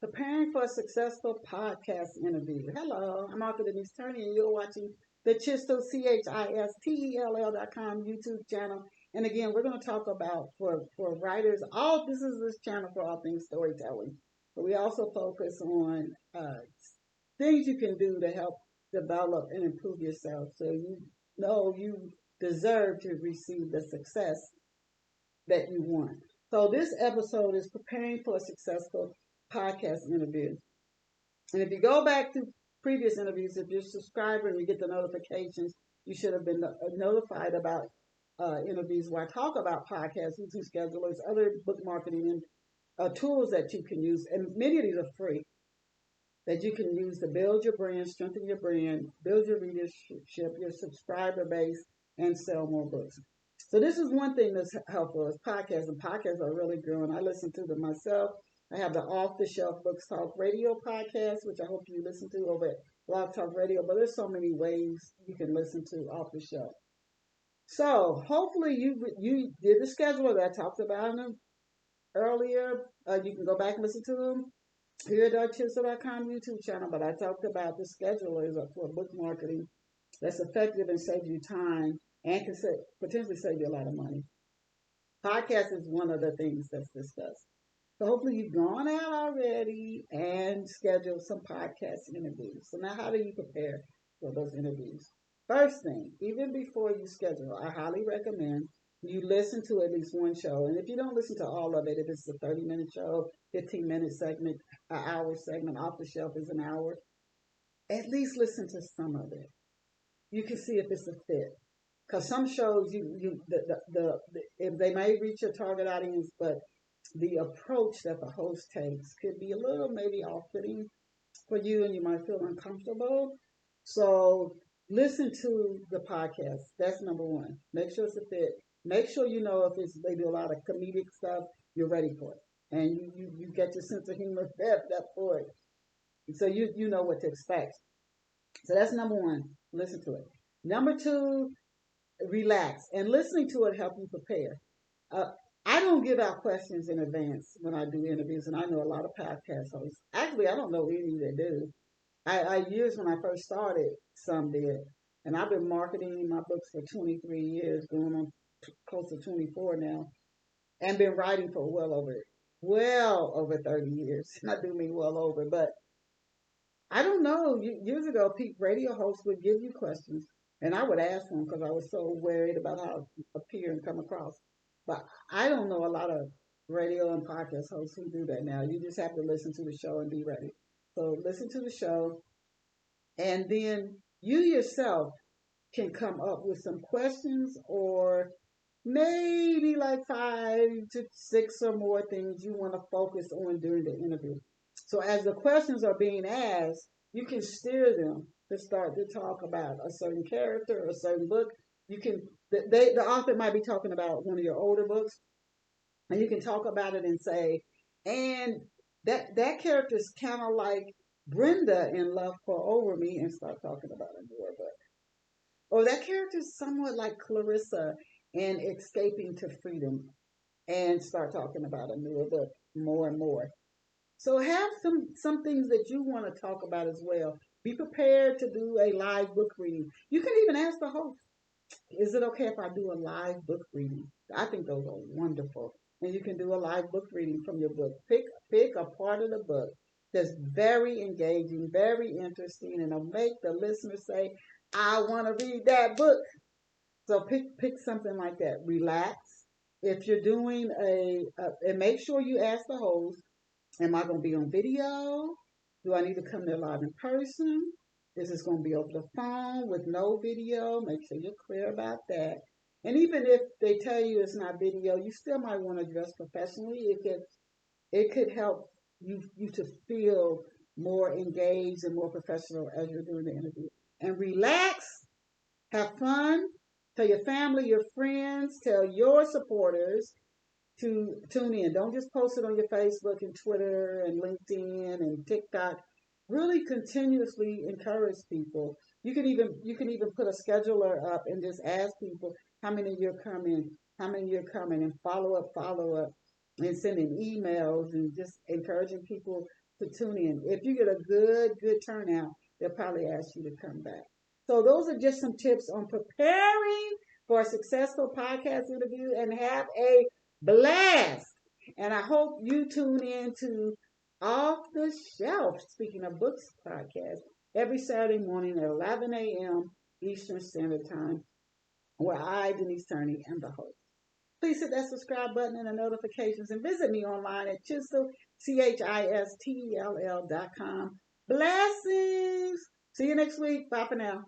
Preparing for a successful podcast interview. Hello, I'm author Denise Turney, and you're watching the Chistel, CHISTELL.com YouTube channel. And again, we're going to talk about for writers, this is this channel for all things storytelling. But we also focus on things you can do to help develop and improve yourself so you know you deserve to receive the success that you want. So this episode is preparing for a successful podcast interview. And if you go back to previous interviews, if you're a subscriber and you get the notifications, you should have been notified about interviews where I talk about podcasts, YouTube schedulers, other book marketing and tools that you can use. And many of these are free that you can use to build your brand, strengthen your brand, build your readership, your subscriber base, and sell more books. So this is one thing that's helpful is podcasts, and podcasts are really growing. I listen to them myself. I have the Off the Shelf Books Talk Radio podcast, which I hope you listen to over at Blog Talk Radio. But there's so many ways you can listen to Off the Shelf. So hopefully you did the schedule that I talked about earlier. You can go back and listen to them here at our Chisel.com YouTube channel. But I talked about the schedulers for book marketing that's effective and saves you time and can potentially save you a lot of money. Podcast is one of the things that's discussed. So hopefully you've gone out already and scheduled some podcast interviews. So now how do you prepare for those interviews? First thing, even before you schedule, I highly recommend you listen to at least one show. And if you don't listen to all of it, if it's a 30-minute show, 15-minute segment, an hour segment, Off the Shelf is an hour, at least listen to some of it. You can see if it's a fit. Because some shows, if they may reach your target audience, but the approach that the host takes could be a little maybe off-putting for you and you might feel uncomfortable. So listen to the podcast. That's number one. Make sure it's a fit. Make sure you know if it's maybe a lot of comedic stuff, you're ready for it. And you get your sense of humor up for it. So you know what to expect. So that's number one. Listen to it. Number two, relax. And listening to it help you prepare. I don't give out questions in advance when I do interviews, and I know a lot of podcast hosts. Actually, I don't know any that do. I years when I first started, some did, and I've been marketing my books for 23 years, going on close to 24 now, and been writing for well over 30 years. And I do mean well over, but I don't know. Years ago, radio hosts would give you questions, and I would ask them because I was so worried about how I appear and come across. But I don't know a lot of radio and podcast hosts who do that now. You just have to listen to the show and be ready. So listen to the show, and then you yourself can come up with some questions or maybe like 5 to 6 or more things you want to focus on during the interview. So as the questions are being asked, you can steer them to start to talk about a certain character or a certain book. You can the author might be talking about one of your older books, and you can talk about it and say, and that character is kind of like Brenda in Love Pour Over Me, and start talking about a newer book. Or that character is somewhat like Clarissa in Escaping to Freedom, and start talking about a newer book more and more. So have some things that you want to talk about as well. Be prepared to do a live book reading. You can even ask the host, is it okay if I do a live book reading? I think those are wonderful. And you can do a live book reading from your book. Pick a part of the book that's very engaging, very interesting, and it'll make the listener say, I want to read that book. So pick something like that. Relax. If you're doing and make sure you ask the host, am I going to be on video? Do I need to come there live in person? Is this going to be over the phone with no video? Make sure you're clear about that. And even if they tell you it's not video, you still might want to dress professionally. It could help you to feel more engaged and more professional as you're doing the interview. And relax, have fun, tell your family, your friends, tell your supporters to tune in. Don't just post it on your Facebook and Twitter and LinkedIn and TikTok. Really continuously encourage people. You can even put a scheduler up and just ask people how many you're coming, and follow up. and sending emails and just encouraging people to tune in. If you get a good turnout, they'll probably ask you to come back. So those are just some tips on preparing for a successful podcast interview, and have a blast. And I hope you tune in to Off the Shelf, speaking of books podcast, every Saturday morning at 11 a.m. Eastern Standard Time, where I, Denise Turney, am the host. Please hit that subscribe button and the notifications, and visit me online at Chistel, CHISTELL.com. Blessings. See you next week. Bye for now.